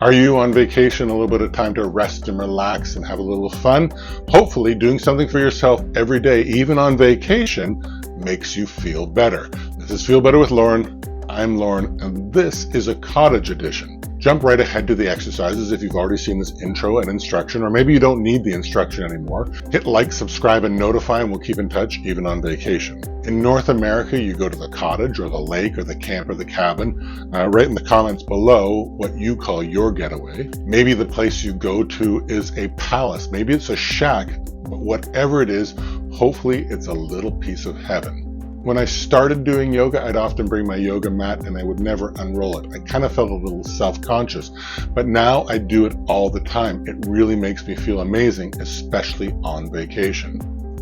Are you on vacation, a little bit of time to rest and relax and have a little fun? Hopefully doing something for yourself every day, even on vacation, makes you feel better. This is Feel Better with Lorin. I'm Lorin, and this is a cottage edition. Jump right ahead to the exercises if you've already seen this intro and instruction, or maybe you don't need the instruction anymore. Hit like, subscribe, and notify, and we'll keep in touch even on vacation. In North America, you go to the cottage or the lake or the camp or the cabin. Write in the comments below what you call your getaway. Maybe the place you go to is a palace. Maybe it's a shack, but whatever it is, hopefully it's a little piece of heaven. When I started doing yoga, I'd often bring my yoga mat and I would never unroll it. I kind of felt a little self-conscious, but now I do it all the time. It really makes me feel amazing, especially on vacation.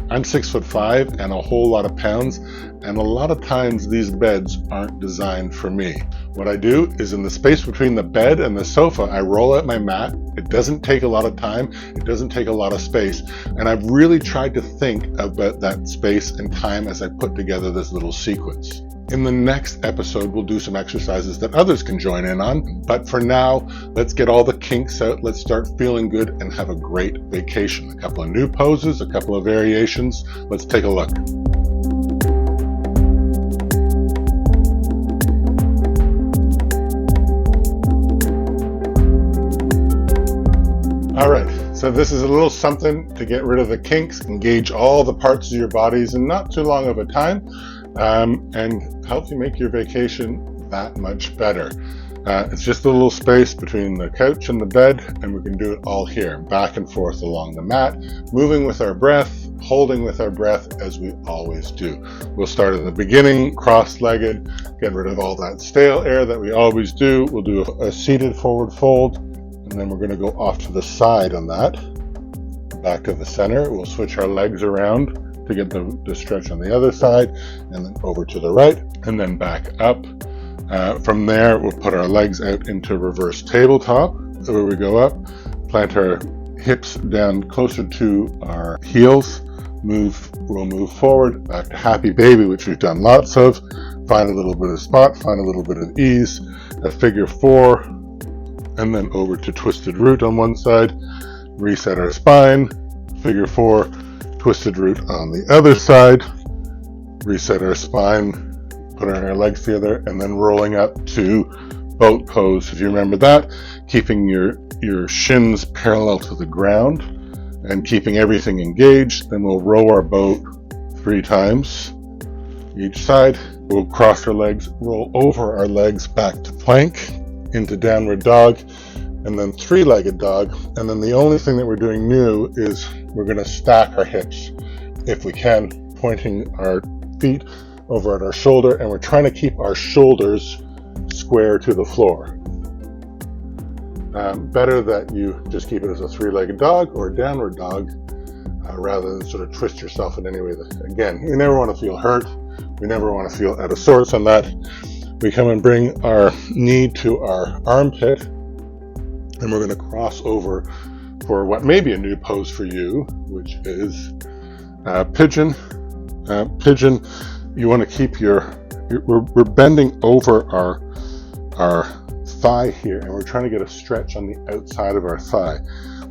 I'm 6'5" and a whole lot of pounds, and a lot of times these beds aren't designed for me. What I do is in the space between the bed and the sofa, I roll out my mat. It doesn't take a lot of time. It doesn't take a lot of space. And I've really tried to think about that space and time as I put together this little sequence. In the next episode, we'll do some exercises that others can join in on. But for now, let's get all the kinks out. Let's start feeling good and have a great vacation. A couple of new poses, a couple of variations. Let's take a look. All right, so this is a little something to get rid of the kinks, engage all the parts of your bodies in not too long of a time, and helps you make your vacation that much better. It's just a little space between the couch and the bed, and we can do it all here, back and forth along the mat, moving with our breath, holding with our breath as we always do. We'll start at the beginning, cross-legged, get rid of all that stale air that we always do. We'll do a seated forward fold, and then we're going to go off to the side on that, back to the center. We'll switch our legs around to get the stretch on the other side, and then over to the right, and then back up. From there, we'll put our legs out into reverse tabletop, where we go up, plant our hips down closer to our heels, we'll move forward, back to happy baby, which we've done lots of, find a little bit of spot, find a little bit of ease, a figure four, and then over to twisted root on one side, reset our spine, figure four, twisted root on the other side, reset our spine, put our legs together, and then rolling up to boat pose. If you remember that, keeping your shins parallel to the ground and keeping everything engaged. Then we'll row our boat 3 times each side. We'll cross our legs, roll over our legs back to plank, into downward dog, and then 3-legged dog. And then the only thing that we're doing new is we're going to stack our hips if we can, pointing our feet over at our shoulder, and we're trying to keep our shoulders square to the floor. Better that you just keep it as a 3-legged dog or a downward dog, rather than sort of twist yourself in any way. Again, you never want to feel hurt. We never want to feel out of sorts on that. We come and bring our knee to our armpit, and we're going to cross over for what may be a new pose for you, which is pigeon. Pigeon, you want to keep we're bending over our thigh here, and we're trying to get a stretch on the outside of our thigh.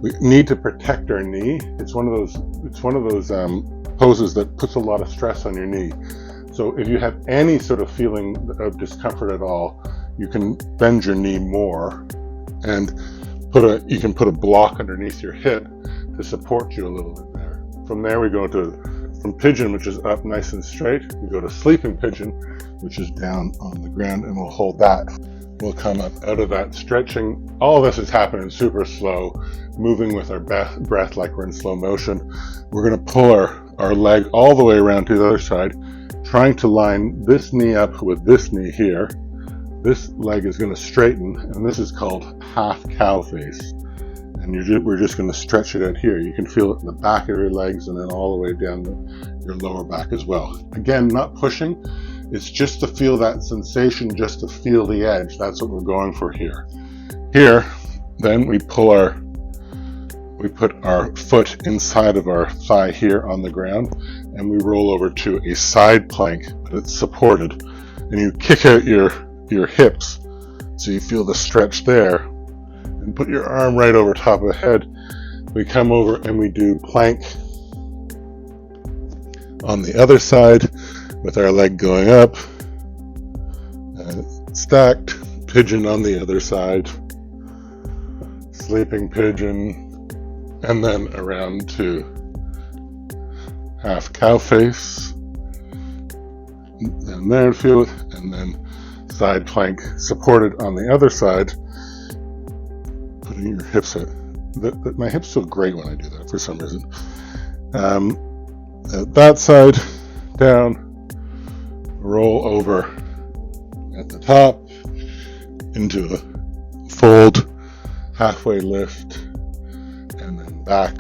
We need to protect our knee. It's one of those poses that puts a lot of stress on your knee. So if you have any sort of feeling of discomfort at all, you can bend your knee more and you can put a block underneath your hip to support you a little bit there. From there we go from pigeon, which is up nice and straight, we go to sleeping pigeon, which is down on the ground, and we'll hold that. We'll come up out of that, stretching. All of this is happening super slow, moving with our breath like we're in slow motion. We're going to pull our leg all the way around to the other side, trying to line this knee up with this knee here. This leg is going to straighten, and this is called half cow face. And we're just going to stretch it out here. You can feel it in the back of your legs and then all the way down your lower back as well. Again, not pushing. It's just to feel that sensation, just to feel the edge. That's what we're going for here. Here, then we put our foot inside of our thigh here on the ground, and we roll over to a side plank, but it's supported. And you kick out your hips so you feel the stretch there. put your arm right over top of the head. We come over and we do plank on the other side with our leg going up, stacked, pigeon on the other side, sleeping pigeon, and then around to half cow face, and there feel it, and then side plank supported on the other side, putting your hips out. My hips feel great when I do that for some reason. That side down, roll over at the top into a fold, halfway lift, and then back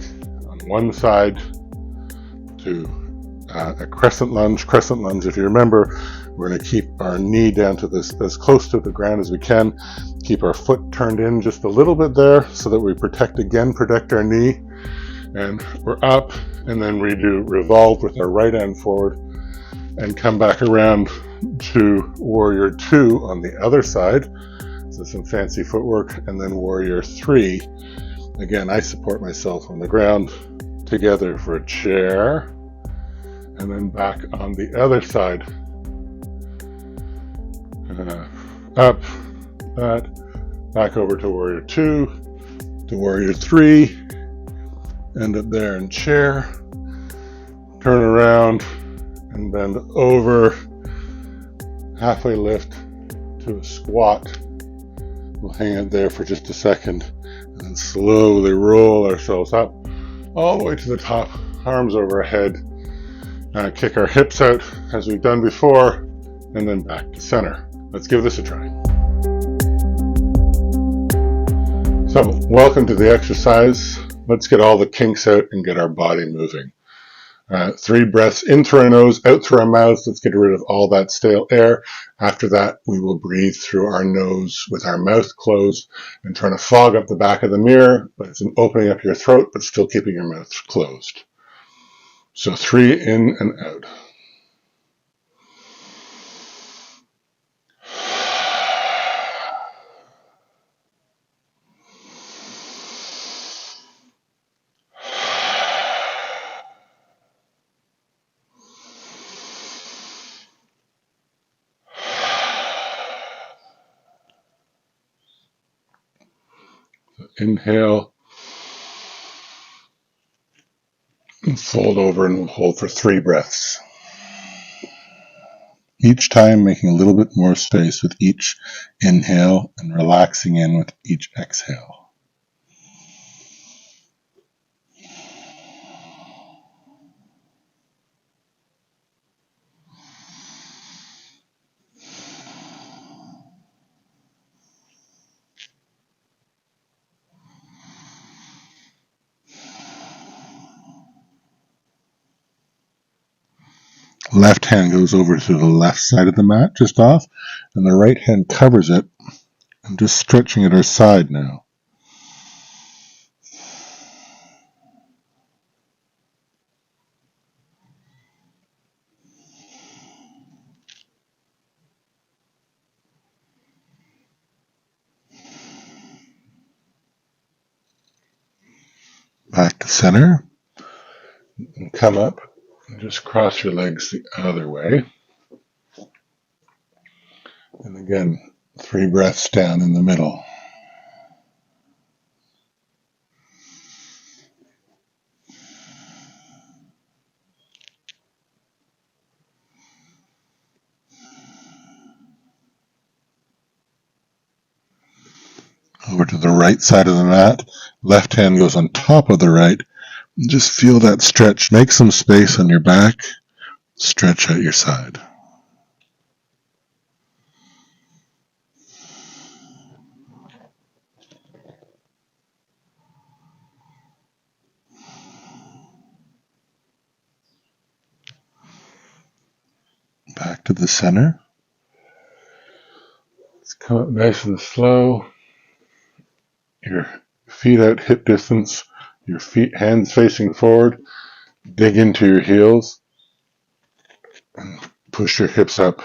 on one side to a crescent lunge. Crescent lunge, if you remember, we're going to keep our knee down to this as close to the ground as we can. Keep our foot turned in just a little bit there so that we protect our knee. And we're up, and then we do revolve with our right hand forward and come back around to warrior 2 on the other side. So some fancy footwork, and then warrior 3. Again, I support myself on the ground together for a chair, and then back on the other side. Up, that, back over to warrior 2, to warrior 3, end up there in chair, turn around and bend over, halfway lift to a squat. We'll hang it there for just a second and then slowly roll ourselves up all the way to the top, arms overhead. Kick our hips out as we've done before, and then back to center. Let's give this a try. So, welcome to the exercise. Let's get all the kinks out and get our body moving. 3 breaths in through our nose, out through our mouths. Let's get rid of all that stale air. After that, we will breathe through our nose with our mouth closed and trying to fog up the back of the mirror, but it's an opening up your throat, but still keeping your mouth closed. So 3 in and out. Inhale, and fold over, and we'll hold for 3 breaths. Each time making a little bit more space with each inhale and relaxing in with each exhale. Left hand goes over to the left side of the mat, just off, and the right hand covers it. I'm just stretching at our side now. Back to center, and come up. Just cross your legs the other way. And again, 3 breaths down in the middle. Over to the right side of the mat. Left hand goes on top of the right. Just feel that stretch. Make some space on your back. Stretch out your side. Back to the center. Let's come up nice and slow. Your feet out hip distance. Your hands facing forward. Dig into your heels. And push your hips up.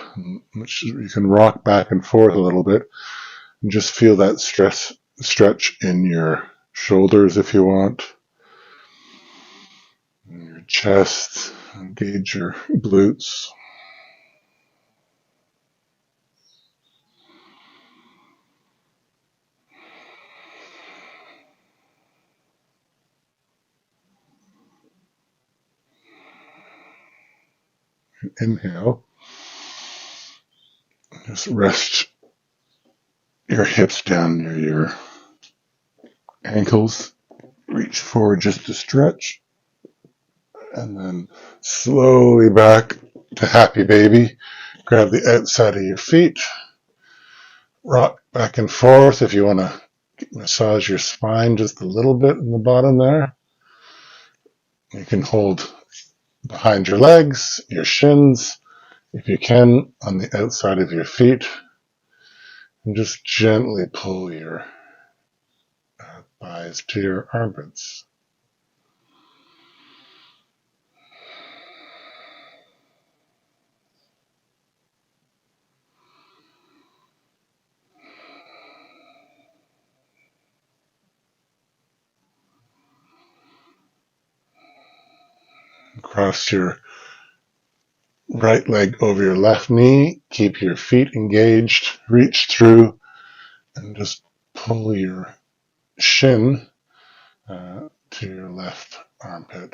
You can rock back and forth a little bit. And just feel that stress, stretch in your shoulders if you want, in your chest, engage your glutes. Inhale. Just rest your hips down near your ankles. Reach forward just to stretch. And then slowly back to happy baby. Grab the outside of your feet. Rock back and forth if you want to massage your spine just a little bit in the bottom there. You can hold behind your legs, your shins, if you can, on the outside of your feet. And just gently pull your thighs to your armpits. Cross your right leg over your left knee. Keep your feet engaged. Reach through and just pull your shin to your left armpit.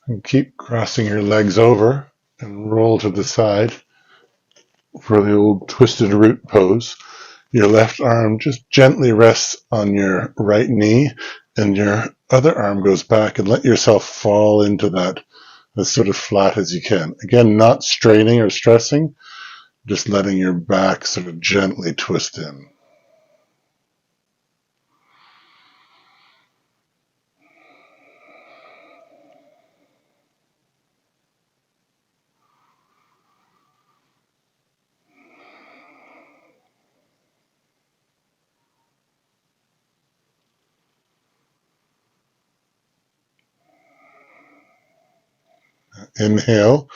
And keep crossing your legs over and roll to the side for the old twisted root pose. Your left arm just gently rests on your right knee and your other arm goes back, and let yourself fall into that as sort of flat as you can. Again, not straining or stressing, just letting your back sort of gently twist in. Inhale.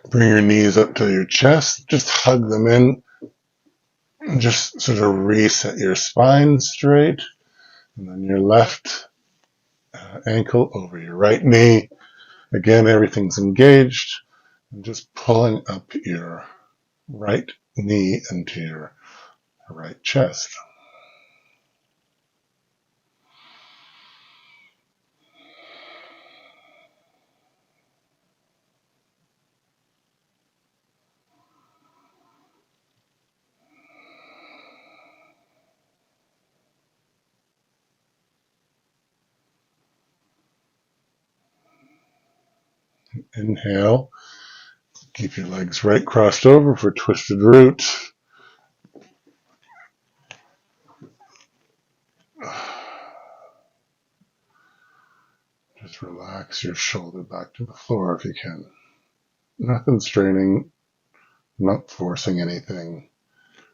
Bring your knees up to your chest. Just hug them in. And just sort of reset your spine straight. And then your left ankle over your right knee. Again, everything's engaged. And just pulling up your right knee into your right chest. Inhale. Keep your legs right crossed over for twisted root. Just relax your shoulder back to the floor if you can. Nothing straining, not forcing anything,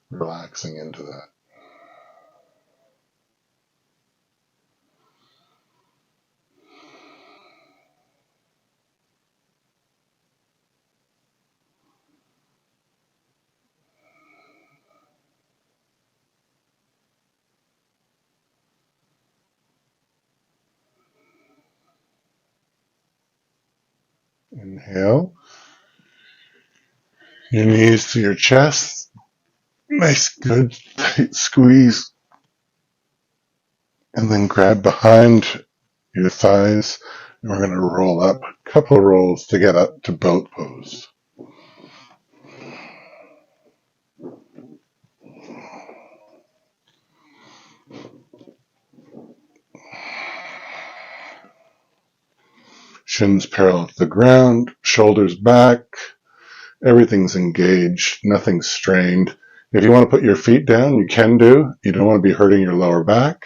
relaxing into that. Inhale. Your knees to your chest. Nice, good, tight squeeze. And then grab behind your thighs. And we're going to roll up a couple of rolls to get up to boat pose. Shins parallel to the ground, shoulders back. Everything's engaged, nothing's strained. If you want to put your feet down, you can do. You don't want to be hurting your lower back.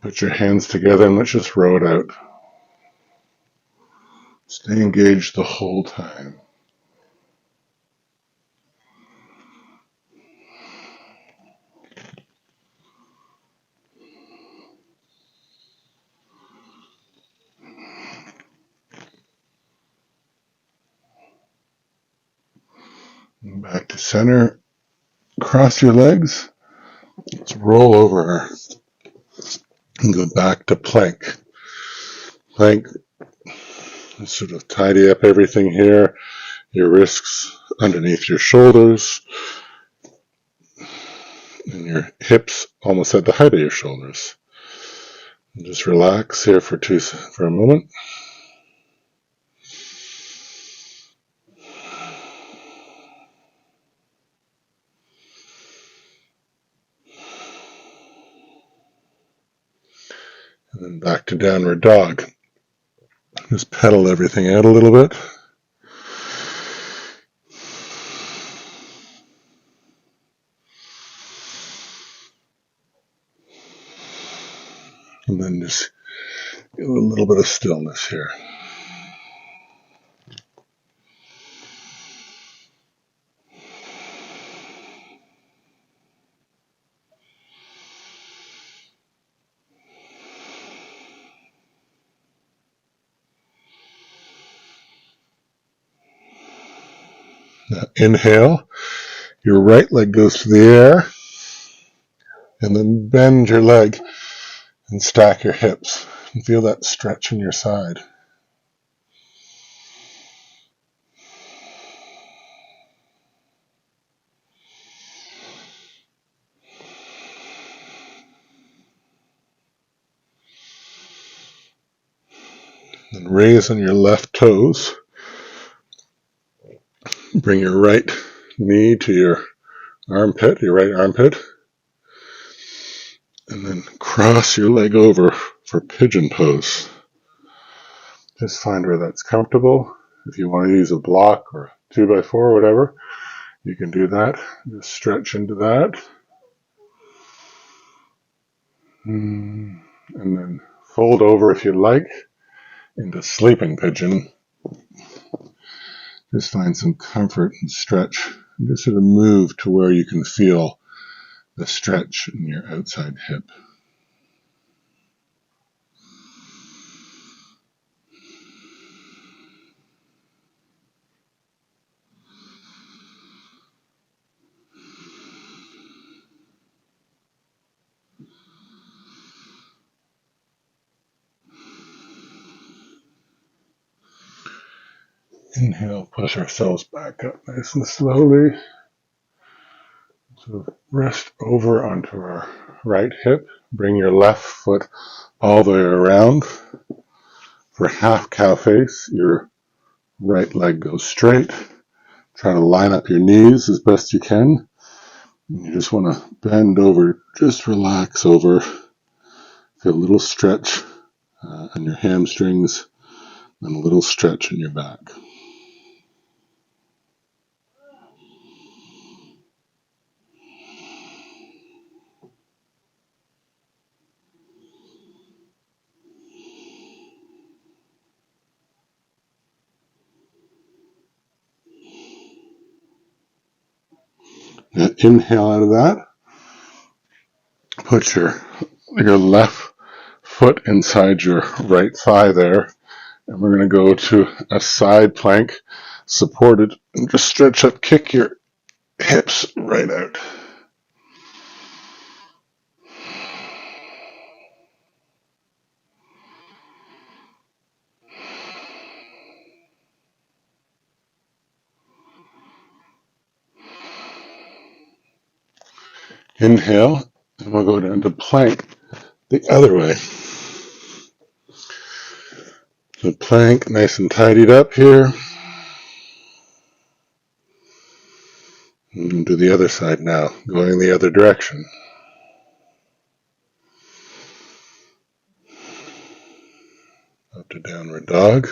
Put your hands together and let's just row it out. Stay engaged the whole time. And back to center. Cross your legs. Let's roll over and go back to plank. Plank, sort of tidy up everything here. Your wrists underneath your shoulders and your hips almost at the height of your shoulders. And just relax here for a moment. And then back to downward dog. Just pedal everything out a little bit. And then just get a little bit of stillness here. Now inhale, your right leg goes to the air, and then bend your leg and stack your hips. And feel that stretch in your side. And raise on your left toes. Bring your right knee to your armpit, your right armpit. And then cross your leg over for pigeon pose. Just find where that's comfortable. If you want to use a block or 2x4 or whatever, you can do that. Just stretch into that. And then fold over if you like into sleeping pigeon. Just find some comfort and stretch. And just sort of move to where you can feel the stretch in your outside hip. Inhale, push ourselves back up nice and slowly. So rest over onto our right hip. Bring your left foot all the way around. For half cow face, your right leg goes straight. Try to line up your knees as best you can. You just want to bend over, just relax over. Feel a little stretch on your hamstrings and a little stretch in your back. Now inhale out of that. Put your left foot inside your right thigh there. And we're going to go to a side plank, supported, and just stretch up, kick your hips right out. Inhale, and we'll go down to plank the other way. So plank, nice and tidied up here. And do the other side now, going the other direction. Up to downward dog.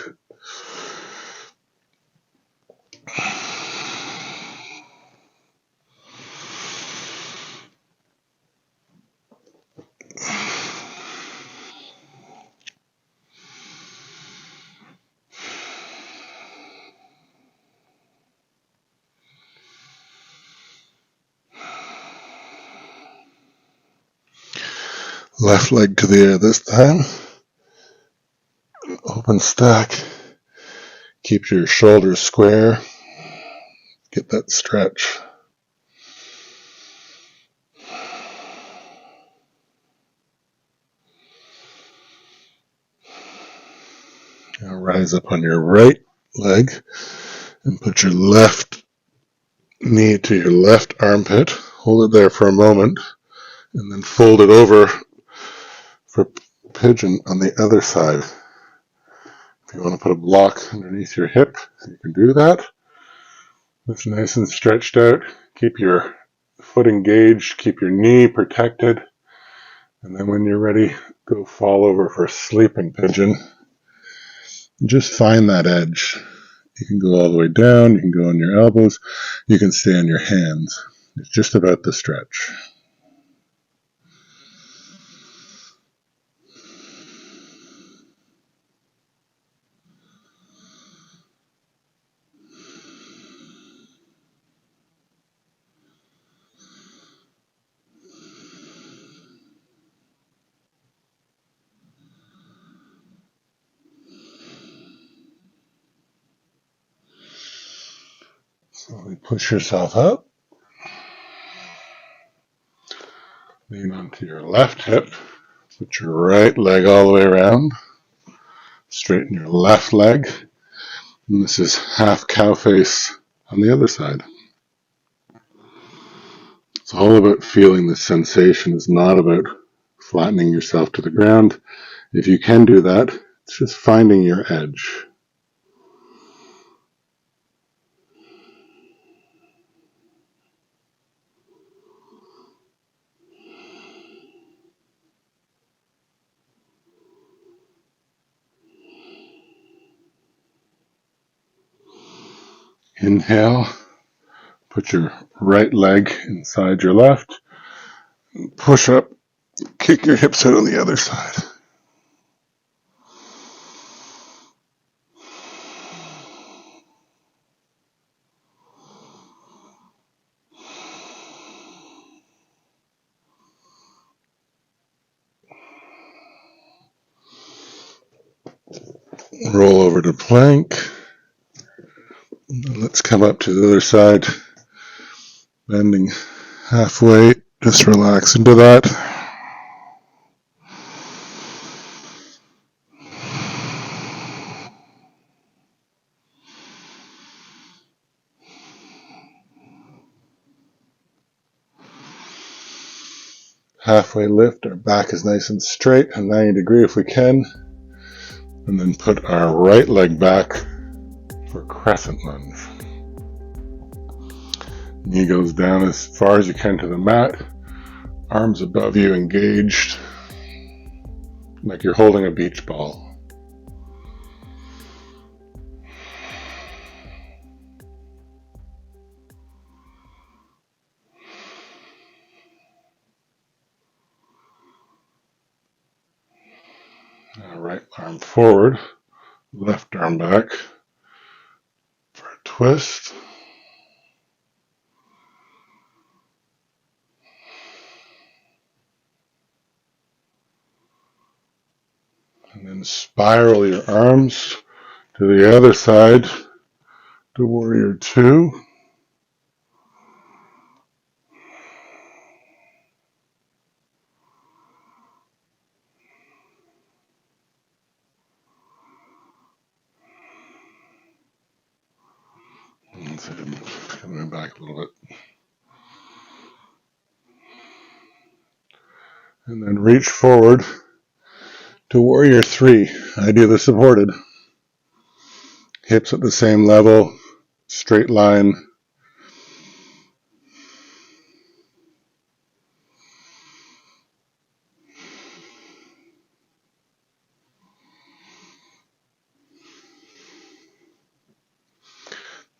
Left leg to the air this time. Open stack. Keep your shoulders square. Get that stretch. Now rise up on your right leg and put your left knee to your left armpit. Hold it there for a moment and then fold it over for pigeon on the other side. If you want to put a block underneath your hip, you can do that. It's nice and stretched out. Keep your foot engaged, keep your knee protected, and then when you're ready, go fall over for sleeping pigeon. Just find that edge. You can go all the way down, you can go on your elbows, you can stay on your hands. It's just about the stretch. Slowly push yourself up. Lean onto your left hip. Put your right leg all the way around. Straighten your left leg. And this is half cow face on the other side. It's all about feeling the sensation. It's not about flattening yourself to the ground. If you can do that, it's just finding your edge. Inhale, put your right leg inside your left, push up, kick your hips out on the other side. Roll over to plank. Let's come up to the other side, bending halfway. Just relax into that. Halfway lift, our back is nice and straight, a 90 degree if we can. And then put our right leg back for crescent lunge. Knee goes down as far as you can to the mat. Arms above you engaged, like you're holding a beach ball. Now right arm forward, left arm back for a twist. And then spiral your arms to the other side to warrior two. Coming back a little bit. And then reach forward to warrior three, ideally supported. Hips at the same level, straight line.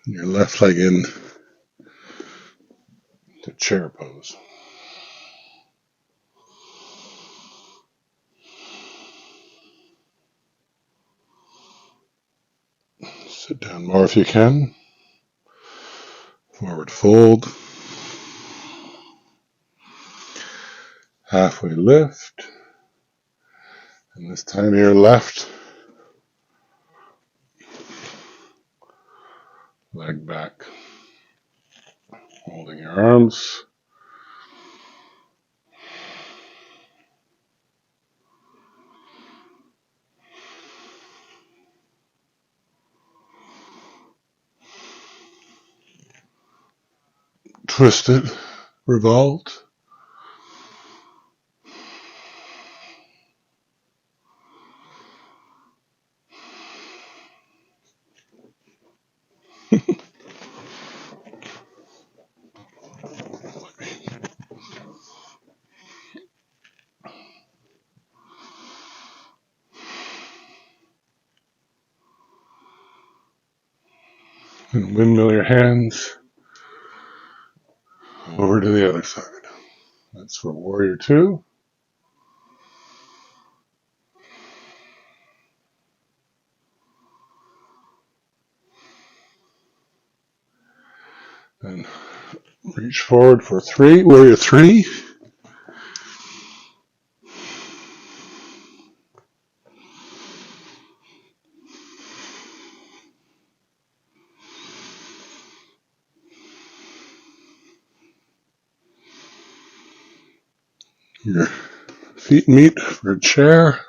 And your left leg in to chair pose. Sit down more if you can. Forward fold. Halfway lift. And this time your left leg back. Holding your arms. Twist it, revolve. And windmill your hands over to the other side. That's for warrior two. And reach forward for three, warrior three. Your feet meet for a chair.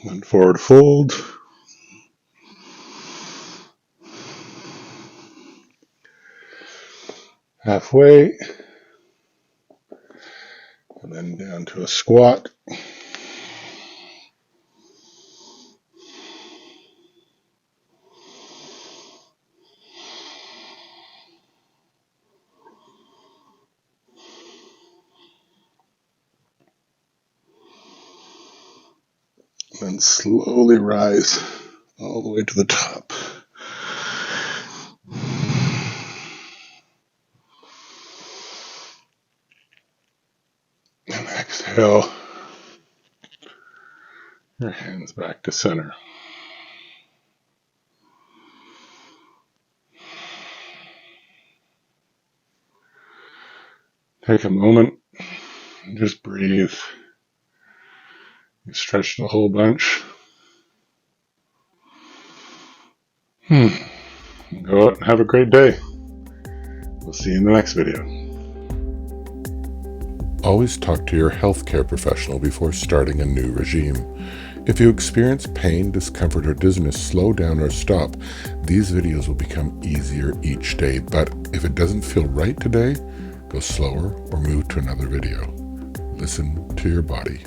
Then forward fold. Halfway. And then down to a squat. Then slowly rise all the way to the top. And exhale. Your hands back to center. Take a moment and just breathe. You stretched a whole bunch. Go out and have a great day. We'll see you in the next video. Always talk to your healthcare professional before starting a new regime. If you experience pain, discomfort, or dizziness, slow down or stop. These videos will become easier each day, but if it doesn't feel right today, go slower or move to another video. Listen to your body.